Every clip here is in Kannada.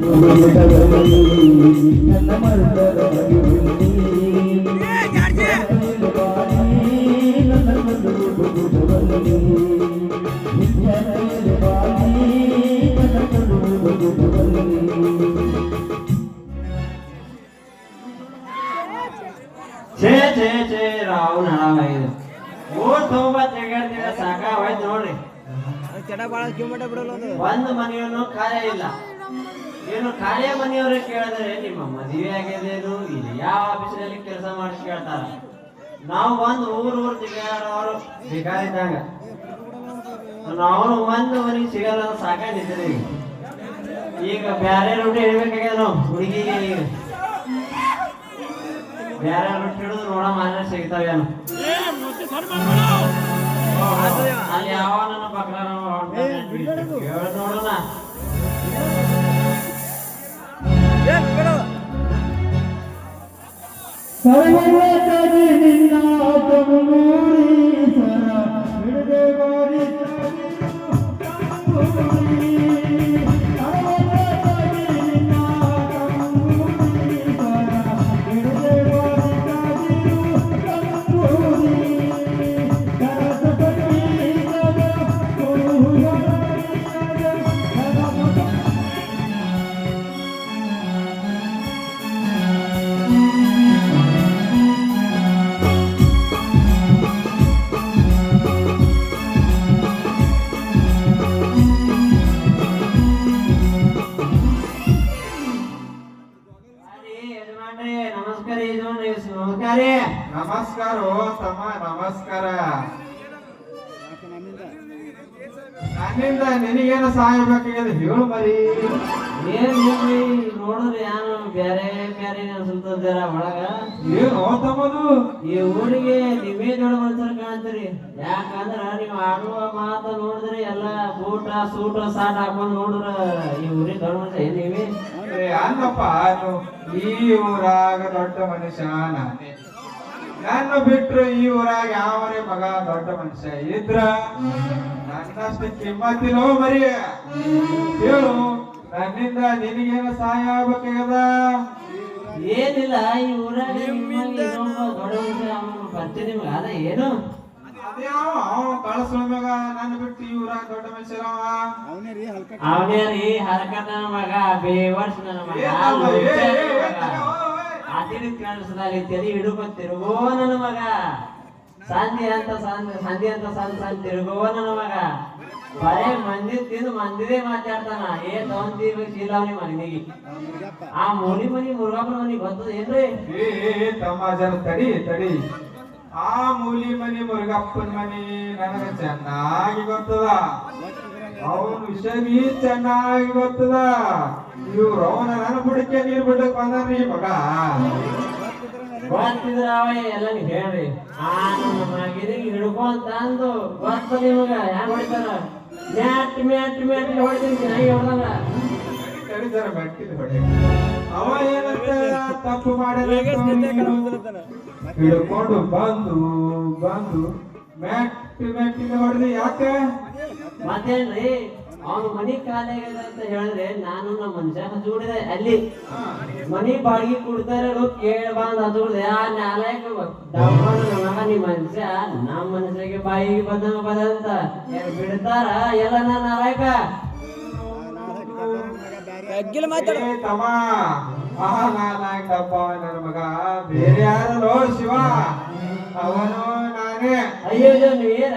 ಛೇ ಛೇ ಛೇ ರಾವ್ ನಡಾವೈದು ಮೂರ್ ತುಂಬಾ ತಿರ್ಗಾಡ್ತೀವಿ ಸಾಕಾವಾಯ್ತು ನೋಡ್ರಿ. ಒಂದು ಮನೆಯನ್ನು ಖಾಲಿ ಇಲ್ಲ. ಏನು ಖಾಲಿ ಮನೆಯವ್ರೆ ಕೇಳಿದ್ರೆ ನಿಮ್ಮ ಮದುವೆ ಆಗ್ಯದೇನು ಇಲ್ಲಿ ಯಾವ ಆಫೀಸಿನಲ್ಲಿ ಕೆಲಸ ಮಾಡಿ ಕೇಳ್ತಾರ. ನಾವು ಒಂದು ಊರು ತಿರ್ಗಾಡೋರು ಬೇಕಾಗಿದ್ದಾಗ ನಾವು ಒಂದು ಮನೆಗೆ ಸಿಗಲ್ಲ ಸಾಕಾಗಿದ್ದೀರಿ. ಈಗ ಬ್ಯಾರೆ ರೊಟ್ಟಿ ಹೇಳ್ಬೇಕಾಗ್ಯದ ನಾವು ಹುಡುಗಿಗೆ. ಈಗ ಬ್ಯಾರೆ ರೊಟ್ಟಿ ಹಿಡಿದು ನೋಡ ಮಾನ್ಯ ಸಿಗ್ತಾವೇನು ಅಲ್ಲಿ ಯಾವ ನನ್ನ ಪಕ್ಕ ನೋಡೋಣ. ನಮಸ್ಕಾರ ತಮ್ಮ ನಮಸ್ಕಾರ. ನನ್ನಿಂದ ನಿನಗೇನು ಸಹಾಯ ಬೇಕಾಗಿದೆ ಹೇಳು ಮರಿ. ಏನ್ ನೋಡ್ರಿ ಏನು ಬ್ಯಾರೆ ಬ್ಯಾರೆ ಅನ್ಸುತ್ತದ ಒಳಗ. ಏನು ತಮ್ಮದು ಈ ಊರಿಗೆ ನೀವೇ ದೊಡ್ಡ ಮನುಷ್ಯರು ಕಾಣ್ತೀರಿ. ಯಾಕಂದ್ರ ನೀವು ಆಡುವ ಮಾತು ನೋಡಿದ್ರಿ ಎಲ್ಲ ಬೂಟ ಸೂಟ ಸಾಟ್ ಹಾಕೊಂಡ್ ನೋಡ್ರ ಈ ಊರಿಗೆ ದೊಡ್ಡ ಮನುಷ್ಯ ಏನ್ ನೀವೇ ಅನ್ನಪ್ಪ. ಈ ಊರಾಗ ದೊಡ್ಡ ಮನುಷ್ಯ ನಾನೇ. ನನ್ನ ಬಿಟ್ರು ಈ ಊರಾಗ ಯಾವರೇ ಮಗ ದೊಡ್ಡ ಮನುಷ್ಯ ಇದ್ರ ನನ್ನಷ್ಟು ಕಿಮ್ಮತ್ತಿನೋ ಮರಿ. ಹೇಳು ನನ್ನಿಂದ ನಿನಗೇನು ಸಹಾಯ ಆಗ್ಬೇಕಾಗದ? ಏನಿಲ್ಲ ಈ ಊರಾಗ ದೊಡ್ಡ ಮನುಷ್ಯ ಪರಿಚಯ ನಿಮ್ಗೆ ಅದ ಏನು? ಅದ್ಯಾವ ಕಳಸ ಮಗ ನನ್ನ ಬಿಟ್ಟು ಈ ಊರಾಗ ದೊಡ್ಡ ಮನುಷ್ಯ ಅವನೇ ರೀ ಹರಕನ ಮಗ ಬೇವರ್ಸ್ ನನ್ನ ಮಗ ಅದಿನ ಕಾಣಿಸದಲ್ಲಿ ತಲೆ ಹಿಡ್ಕೊಂಡ್ ತಿರುಗೋ ನನ್ನ ಮಗ. ಸಂಧಿ ಅಂತ ಸಂಧಿ ತಿರುಗೋ ನನ್ನ ಮಗ. ಬರೇ ಮಂದಿ ತಿಂದು ಮಂದಿದೇ ಮಾತಾಡ್ತಾನ. ತಗೊಂತೀವಿ ಶೀಲ ಅವನಿ ಮನಿಗೆ ಆ ಮನಿ ಮುರುಗಪ್ಪನ ಮನಿಗೆ ಗೊತ್ತದ ಏನ್ರಿ? ತಮ್ಮ ಜನ ತಡಿ ತಡಿ. ಆ ಮೂಲಿ ಮನಿ ಮುರುಗಪ್ಪನ ಮನಿ ನನಗೆ ಚೆನ್ನಾಗಿ ಗೊತ್ತದ. ಅವನ ವಿಷಯ ಚೆನ್ನಾಗಿ ಗೊತ್ತದ. ಇವ್ರು ಅವನ ನನ್ನ ಬುಡಕ್ಕೆ ನೀರು ಬಿಡಕ್ ಬಂದ್ರಿ ಮಗ. ಗೊತ್ತಿದ್ರ ಅವ ಎಲ್ಲ ನೀವು ಹೇಳ್ರಿ. ಆ ನನ್ನ ಮಗಿನ ಹಿಡ್ಕೊಂತ ಅಂದು ಗೊತ್ತ ನಿಮಗ ಹೆಂಗ್ ಹೊಡಿತಾರ. ಮ್ಯಾಟ್ ಹೊಡಿತೀನಿ ಹೊಡೆದಾಗ ಕಡಿದಾರ ಮೆಟ್ಟಿದ ಹೊಡೆ. ಅವ ಏನಂತ ತಪ್ಪು ಮಾಡಿದ ಹಿಡ್ಕೊಂಡು ಬಂದು ಮೆಟ್ಟಿನ ಹೊಡೆದು ಯಾಕೆ? ಮತ್ತೇನ್ರಿ ಅವನು ಮನಿ ಖಾಲಿ ಆಗ್ಯದ ಅಂತ ಹೇಳಿದ್ರೆ ನಾನು ನಮ್ಮ ಮನುಷ್ಯ ಹಚ್ಚಿಬಿಡಿದೆ. ಅಲ್ಲಿ ಮನಿ ಬಾಡಿಗೆ ಕೊಡ್ತಾರ ಕೇಳ ಬಂದ್ ಹಚ್ಚಿಬಿಡಿದೆ. ಆ ನಾಲ್ಕ ಮಗ ನಿಮ್ ಮನುಷ್ಯ ನಮ್ಮ ಮನುಷ್ಯಗೆ ಬಾಯಿಗೆ ಬದಂತ ಬಿಡ್ತಾರ ಎಲ್ಲ ನನ್ನ ನಾಲ್ಕ ತಮ್ಮ. ನನ್ನ ಮಗ ಬೇರೆ ಯಾರಲ್ಲೋ ಶಿವ, ಅವನು ನಾನೇ. ಅಯ್ಯೋ ನೀರ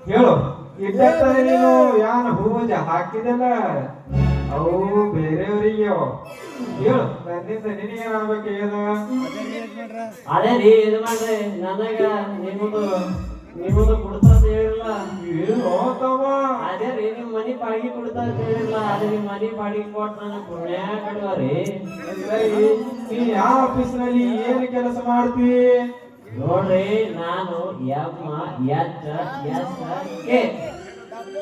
ಹೇಳು ಇದ್ದರೆ ನೀನು ಯಾನ ಹೂಜ ಹಾಕಿದಲ್ಲ ಅವು ಬೇರೆಯವರಿಗೆ. ಹೇಳು ನನ್ನಿಂದ ನಿನಗೇನಾಗಬೇಕೇನು? ಅದೇ ರೀ ಇದು ಮಾಡ್ರಿ ನನಗ ನಿಮ್ಮದು ಕೊಡ್ತಾ ಹೇಳಿಲ್ಲ. ಅದೇ ರೀ ನಿಮ್ ಮನಿ ಬಾಡಿಗೆ ಕೊಡ್ತಾ ಅಂತ ಹೇಳಿಲ್ಲ. ಅದೇ ನಿಮ್ ಮನಿ ಬಾಡಿಗೆ ಕೊಟ್ಟು ನನಗೆ ಪುಣ್ಯ ಕಡುವರಿ. ನೀ ಯಾವ ಆಫೀಸ್ ನಲ್ಲಿ ಏನು ಕೆಲಸ ಮಾಡ್ತೀವಿ? ನೋಡ್ರಿ ನಾನು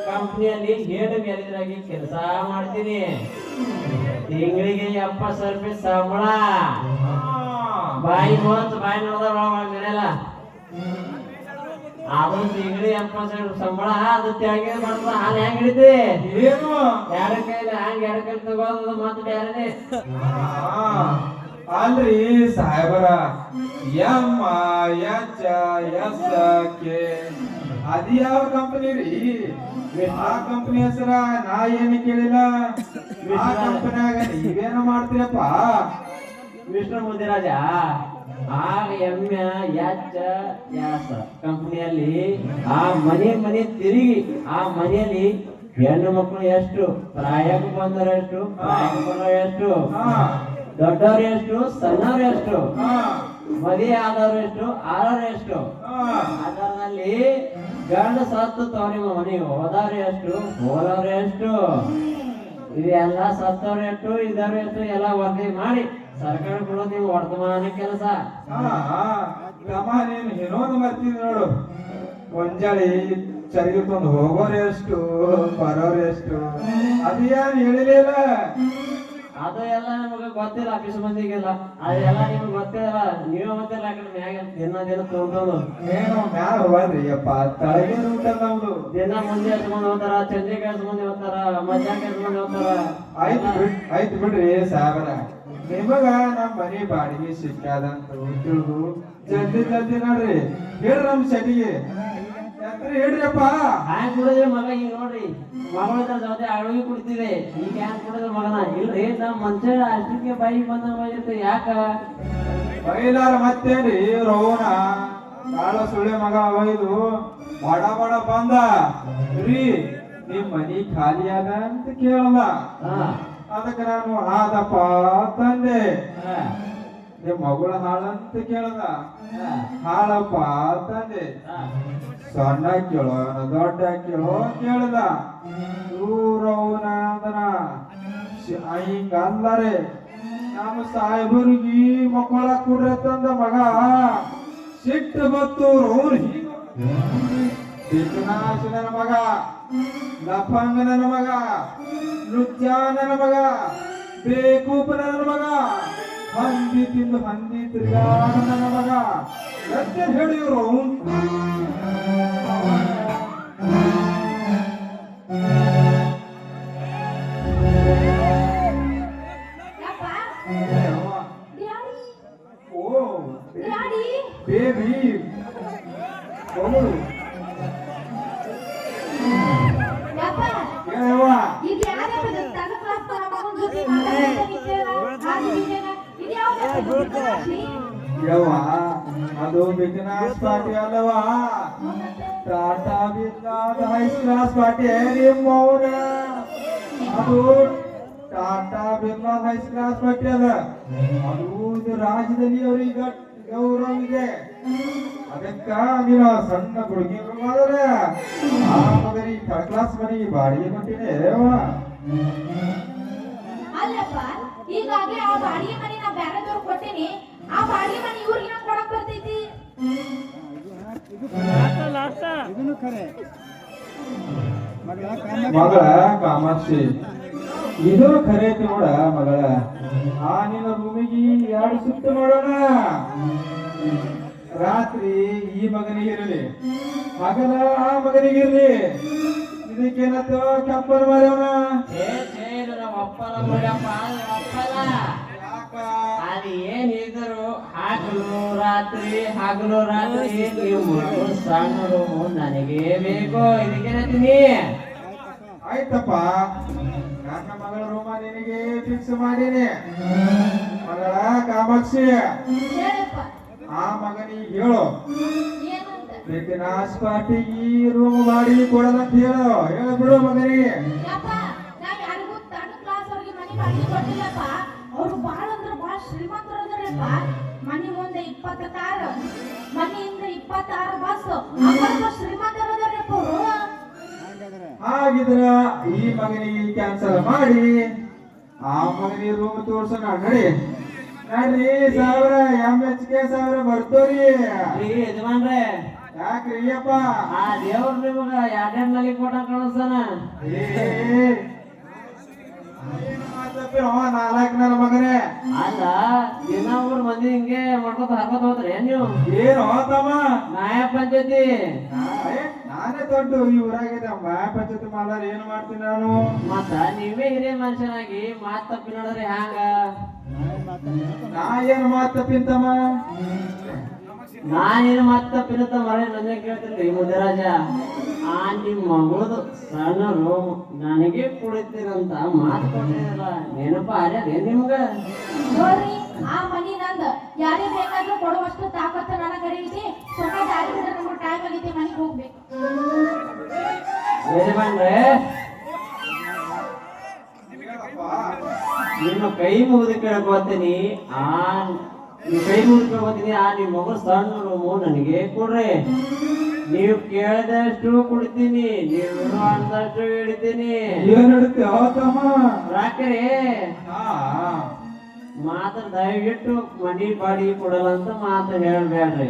ಕಂಪ್ನಿಯಲ್ಲಿ ಹೇಡ್ ಮ್ಯಾನೇಜರ್ ಕೆಲಸ ಮಾಡ್ತೀನಿ. ತಿಂಗಳಿಗೆ 70,000 ರೂಪಾಯಿ ಸಂಬಳ. ಬಾಯಿ ನೋಡ್ದ ನಡೆಯಲ್ಲ. ಅದು ತಿಂಗಳು 70 ಸಂಬಳ ಅದು ತೆಳಗೆ ಬರ್ತದ ಹಾಲು ಹೆಂಗ್ ಹಿಡಿತಿ ಏನು ಎರಡು ಕೈಲಿ ಹಂಗ ಎರಡು ಕೈಲಿ ತಗೋದು ಮತ್ತೆ ಬೇರೆನೆ ಅಲ್ರಿ ಸಾಹೇಬರ ಎಮ್ಮ ಎಚ್ ಎಸ್ ಕೆ ಅದು ಯಾವ ಕಂಪನಿ ರೀ ಆ ಕಂಪನಿ ಹೆಸರ ನಾ ಏನು ಕೇಳಿಲ್ಲ ಆ ಕಂಪನಿಯಾಗ ನೀವೇನು ಮಾಡ್ತೀರಪ್ಪ ವಿಷ್ಣು ಮುದಿರಾಜ ಆ ಎಮ್ಮೆ ಎಚ್ ಎಸ್ ಕಂಪನಿಯಲ್ಲಿ ಆ ಮನೆ ತಿರುಗಿ ಆ ಮನೆಯಲ್ಲಿ ಹೆಣ್ಣು ಮಕ್ಕಳು ಎಷ್ಟು ಪ್ರಾಯಕ್ಕೆ ಬಂದವರು ಎಷ್ಟು ಪ್ರಾಯಕ್ಕೆ ಬರೋರು ಎಷ್ಟು ದೊಡ್ಡವ್ರು ಎಷ್ಟು ಸಣ್ಣವ್ರು ಎಷ್ಟು ಮದುವೆ ಆದವ್ರು ಎಷ್ಟು ಆರವ್ರು ಎಷ್ಟು ಅದರಲ್ಲಿ ಗಂಡು ಸತ್ತು ತವರಿ ಮನೆಗೆ ಹೋದವ್ರು ಎಷ್ಟು ಹೋದವ್ರು ಎಷ್ಟು ಇದೆಲ್ಲ ಸತ್ತವ್ರು ಎಷ್ಟು ಇದ್ದವ್ರು ಎಷ್ಟು ಎಲ್ಲ ವರದಿ ಮಾಡಿ ಸರ್ಕಾರ ಕೊಡೋದು ನೀವು ವರ್ತಮಾನ ಕೆಲಸ ನೀನು ಏನೋದು ಬರ್ತೀನಿ ನೋಡು ಒಂಜಾಳಿ ಚರಿಗೆ ತಂದು ಹೋಗೋರು ಎಷ್ಟು ಬರೋರು ಎಷ್ಟು ಅದೇನು ಹೇಳಿಲ್ಲ ಅದು ಎಲ್ಲ ನಮಗೆ ಗೊತ್ತಿಲ್ಲ ಆಫೀಸ್ ಮಂದಿಗೆಲ್ಲ ಅದೆಲ್ಲ ನಿಮ್ಗೆ ಗೊತ್ತಿಲ್ಲ ನೀವೇ ಗೊತ್ತಿಲ್ಲ ಆ ಕಡೆ ಮ್ಯಾಗ ದಿನ ತೊಗೊಂಡು ಏನು ಮ್ಯಾಲ ಹೋಗ್ರಿ ಅಪ್ಪ ತಳಗೆ ಊಟ ನಮ್ದು ದಿನ ಮುಂದೆ ಎಷ್ಟು ಮಂದಿ ಹೋಗ್ತಾರ ಚಂದ್ರಿಕೆ ಎಷ್ಟು ಮಂದಿ ಹೋಗ್ತಾರ ಮಧ್ಯಾಹ್ನ ಎಷ್ಟು ಮಂದಿ ಹೋಗ್ತಾರ ಆಯ್ತು ಬಿಡ್ರಿ ಸಾಹೇಬರ ನಿಮಗ ನಮ್ ಮನಿ ಬಾಡಿಗೆ ಸಿಕ್ಕಾದಂತ ತಿಳಿದು ಜಲ್ದಿ ನೋಡ್ರಿ ಹೇಳ್ರಿ ನಮ್ ಸೆಟಿಗೆ ಹೇಳ್ರಿಯಪ್ಪ ಹ್ಯಾಂಗ್ ಕುಡಿದ್ರೆ ಮಗ ಈಗ ನೋಡ್ರಿ ಮಗಳ ಜೊತೆ ಅಳವಿ ಕುಡ್ತಿದೆ ಈಗ ಹ್ಯಾಂಗ್ ಕುಡಿದ್ರೆ ಮಗನ ಇಲ್ರಿ ನಮ್ ಮನುಷ್ಯ ಅಷ್ಟಕ್ಕೆ ಬಾಯಿಗೆ ಬಂದಂಗ ಬಂದಿರ್ತದೆ ಯಾಕ ಬೈಲಾರ ಮತ್ತೇನ್ರಿ ರೋಣ ಬಾಳ ಸುಳ್ಳೆ ಮಗ ಒಯ್ದು ಬಡ ಬಂದ ರೀ ನಿಮ್ ಮನಿ ಖಾಲಿ ಅದ ಅಂತ ಕೇಳಲ್ಲ ಅದಕ್ಕೆ ನಾನು ಆದಪ್ಪ ತಂದೆ ನಿಮ್ ಮಗಳ ಹಾಳಂತ ಕೇಳದ ಹಾಳಪ್ಪ ತಂದೆ ಸಣ್ಣ ಕೇಳೋ ದೊಡ್ಡ ಕೇಳೋ ಕೇಳದ ದೂರವನ ಅಂದ್ರ ಹಿಂಗಲ್ಲರೆ ನಮ್ಮ ಸಾಹೇಬರಿಗೆ ಮಕ್ಕಳ ಕುಡ್ರೆ ತಂದ ಮಗ ಸಿಟ್ಟು ಬತ್ತು ಬಿಕನಾಶ ನನ್ನ ಮಗ ಲಫಂಗ ನನ್ನ ಮಗ ನೃತ್ಯ ನನ್ನ ಮಗ ಬೇಕೂಪ ನನ್ನ ಮಗ ಹಂದಿ ತಿಂದು ಹಂದಿ ತಿರ್ಗಾಡ ನನ್ನ ಮಗ ಎತ್ತೆ ಹೇಳಿದ್ರು ಬೇಬಿ ಅದು ಬಿಕನಾಸ್ ಪಾರ್ಟಿ ಅಲ್ಲವಾ ಟಾಟಾ ಬಿರ್ಲಾದ ಹೈ ಕ್ಲಾಸ್ ಪಾರ್ಟಿ ನಿಮ್ಮವ್ರ ಅದು Tata Birla high class party ಅದ ಅದು ಇದು ರಾಜ್ಯದಲ್ಲಿ ಅವ್ರಿಗೆ ಗೌರವ ಇದೆ ಅದಕ್ಕ ನೀನು ಸಣ್ಣ ಹುಡುಗಿ ಮಾಡಿದ್ರೆ ಆ ಮಗನಿಗೆ ಥರ್ಡ್ ಕ್ಲಾಸ್ ಮನೆಗೆ ಬಾಡಿಗೆ ಕೊಟ್ಟಿದೆ ಅಲ್ಲಪ್ಪ ಈಗಾಗಲೇ ಆ ಬಾಡಿಗೆ ಮನೆ ನಾ ಬೇರೆದವ್ರು ಕೊಟ್ಟಿನಿ ಆ ಬಾಡಿಗೆ ಮನೆ ಇವ್ರಿಗೆ ಹೆಂಗ್ ಕೊಡಕ್ ಬರ್ತೈತಿ ಮಗಳ ಕಾಮಾಕ್ಷಿ ಇದು ಖರೆ ಐತಿ ನೋಡ ಮಗಳ ಆ ನಿನ್ನ ರೂಮಿಗೆ 2 ಸುತ್ತು ಮಾಡೋಣ ರಾತ್ರಿ ಈ ಮಗನಿಗಿರಲಿ ಹಗಲ ಆ ಮಗನಿಗಿರ್ಲಿ ಇದಕ್ಕೇನತ್ತ ಕೆಂಪನ ಮಾಡ್ಯವನ ಅದು ಏನಿದ್ರು ಹಗಲು ರಾತ್ರಿ ನೀವು ಸಣ್ಣರು ನನಗೆ ಬೇಕು ಇದಕ್ಕೇನತ್ತೀನಿ ಆಯ್ತಪ್ಪ ನನ್ನ ಮಗಳ ರೂಮ ನಿನಗೆ ಫಿಕ್ಸ್ ಮಾಡೀನಿ ಮಗಳ ಕಾಮಾಕ್ಷಿ ಆ ಮಗನಿಗೆ ಹೇಳು ಬಿಕನಾಸ್ ಪಾರ್ಟಿಗೆ ರೂಮ್ ಮಾಡಿ ಕೊಡದಂತ ಹೇಳು ಬಿಡು ಮಗನಿಗೆ ಅವ್ರು ಬಾಳ ಅಂದ್ರ ಬಾಳ ಶ್ರೀಮಂತರು ಅದ್ರಪ್ಪ ಮನಿ ಮುಂದೆ 20 ಕಾರ್ ಮನೆಯಿಂದ 26 ಬಸ್ ಶ್ರೀಮಂತರು ಅದ್ರಪ್ಪ ಅವರು ಹಾಗಿದ್ರ ಈ ಮಗನಿಗೆ ಕ್ಯಾನ್ಸಲ್ ಮಾಡಿ ಆ ಮಗನಿಗೆ ರೂಮ್ ತೋರ್ಸೋಣ ನಡ್ರಿ ಸಾವಿರ MHK ಸಾವಿರ ಬರ್ತೋರಿ ಯಜಮಾನ್ರೆ ಯಾಕ್ರಿ ಅಪ್ಪ ಆ ದೇವ್ರ ನಿಮಗ 2 ನಲ್ಲಿ ಕೊಟ್ಟ ಕಳಿಸ್ತಾನ ಏನು ಮಾತಪ್ಪಿ ನಾಲ್ಕು ನನ್ನ ಮಗನೇ ಅಲ್ಲ ದಿನ ಊರ್ ಮಂದಿ ಹಿಂಗೆ ಮಾಡ್ಕೊತ ಹರ್ಕೊತ ಹೋದ್ರಿ ನೀವು ಏನು ಹೋತಮ್ಮ ನ್ಯಾಯ ಪಂಚಾಯತಿ ನಾನೇ ದೊಡ್ಡ ಈ ಊರಾಗಿದೆ ಮಾಯ ಪಂಚಾಯತಿ ಮಾಡ್ಲಾರ ಏನು ಮಾಡ್ತೀನಿ ನಾನು ಮತ್ತ ನೀವೇ ಹಿರಿಯ ಮನುಷ್ಯನಾಗಿ ಮಾತ್ ತಪ್ಪಿ ನೋಡಿದ್ರೆ ಹ್ಯಾಂಗ ನಾ ಏನು ಮಾತಪ್ಪಿಂತಮ್ಮ ನಾನೇನು ಮಾತ್ ತಪ್ಪಿರುತ್ತ ಮರೆ ನನಗೆ ಕೇಳ್ತಿರ್ಲಿ ಮುದ್ದರಾಜ ಆ ನಿಮ್ಮ ಮಗಳದು ಸಣ್ಣ ರೋಮ ನನಗೆ ಕುಡಿತೀರಂತ ಮಾತು ಕೊಟ್ಟಿರಲ್ಲ ನೆನಪ ಅರ್ಯಾದ ನಿಮ್ಗ ನೋಡ್ರಿ ಆ ಮನಿ ನಂದ ಯಾರೇ ಬೇಕಾದ್ರೂ ಕೊಡುವಷ್ಟು ತಾಕತ್ತು ನನಗ ಐತಿ ಸ್ವಲ್ಪ ದಾರಿ ಬಿಡ್ರಿ ನಮ್ಗೆ ಟೈಮ್ ಆಗೈತಿ ಮನೆಗೆ ಹೋಗ್ಬೇಕು ಬೇರೆ ಬಂದ್ರೆ ನಿಮ್ಮ ಕೈ ಮುಗಿದು ಕೇಳ್ಕೊತೀನಿ ನಿಮ್ಮ ಕೈ ಮುಗಿದು ಕೇಳ್ಕೊತೀನಿ ಆ ನಿಮ್ಮ ಮಗಳು ಸಣ್ಣ ರೂಮು ನನಗೆ ಕೊಡ್ರಿ ನೀವು ಕೇಳಿದಷ್ಟು ಕುಡಿತೀನಿ ನೀವು ಅಂದಷ್ಟು ಹಿಡಿತೀನಿ ಏನ್ ಹಿಡಿತಿ ಹೋತಮ್ಮ ರಾಕ್ರಿ ಮಾತ್ರ ದಯವಿಟ್ಟು ಮನಿ ಬಾಡಿ ಕೊಡಲ್ಲ ಅಂತ ಮಾತು ಹೇಳ್ಬೇಡ್ರಿ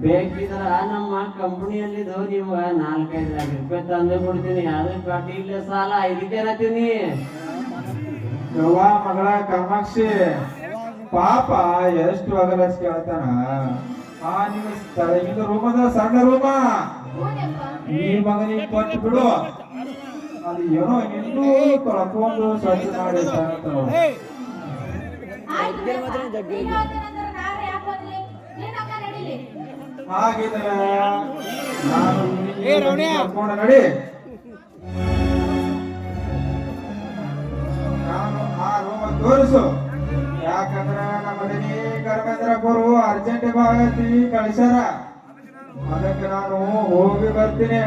ಬೇಕಿದ್ರ ನಮ್ಮ ಕಂಪನಿಯಲ್ಲಿದ್ದು ನಿಮ್ಗ 4-5 ಲಕ್ಷ ರೂಪಾಯಿ ತಂದು ಕೊಡ್ತೀನಿ ಅದಕ್ಕೆ ಬಡ್ಡಿ ಇಲ್ಲ ಸಾಲ 5ಕ್ಕೆ ಏನತ್ತೀನಿ ಯವ್ವ ಮಗಳ ಕಾಮಾಕ್ಷಿ ಪಾಪ ಎಷ್ಟು ಅಗಲಸ್ ಕೇಳ್ತಾನ ನಿಮ್ಮ ಸ್ಥಳಗಿಂದ ರೂಮದ ಸಣ್ಣ ರೂಮ ಈ ಮಗನಿಗೆ ಕೊಟ್ಟು ಬಿಡು ಅದು ಏನೋ ಇನ್ನೂ ತೊಳ್ಕೊಂಡು ಸ್ವಚ್ಛ ಮಾಡಿ ಹಾಗಿದ್ರೆ ನಾನು ಕರ್ಕೊಂಡು ನಡಿ ನಾನು ಆ ರೂಮ ತೋರಿಸು ಯಾಕಂದ್ರೆ ನಮ್ಮ ಮನೆ ಕರ್ಮೇಂದ್ರ ಗುರು ಅರ್ಜೆಂಟ್ ಭಾಗತಿ ಕಳಿಸ್ಯಾರ ಅದಕ್ಕೆ ನಾನು ಹೋಗಿ ಬರ್ತೀನಿ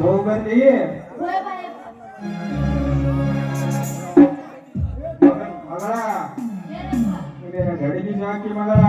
ಹೋಗಿ ಬರ್ಲಿ ಮಗಳ ಗಡಿಗೆ ಜಾಕಿ ಮಗಳ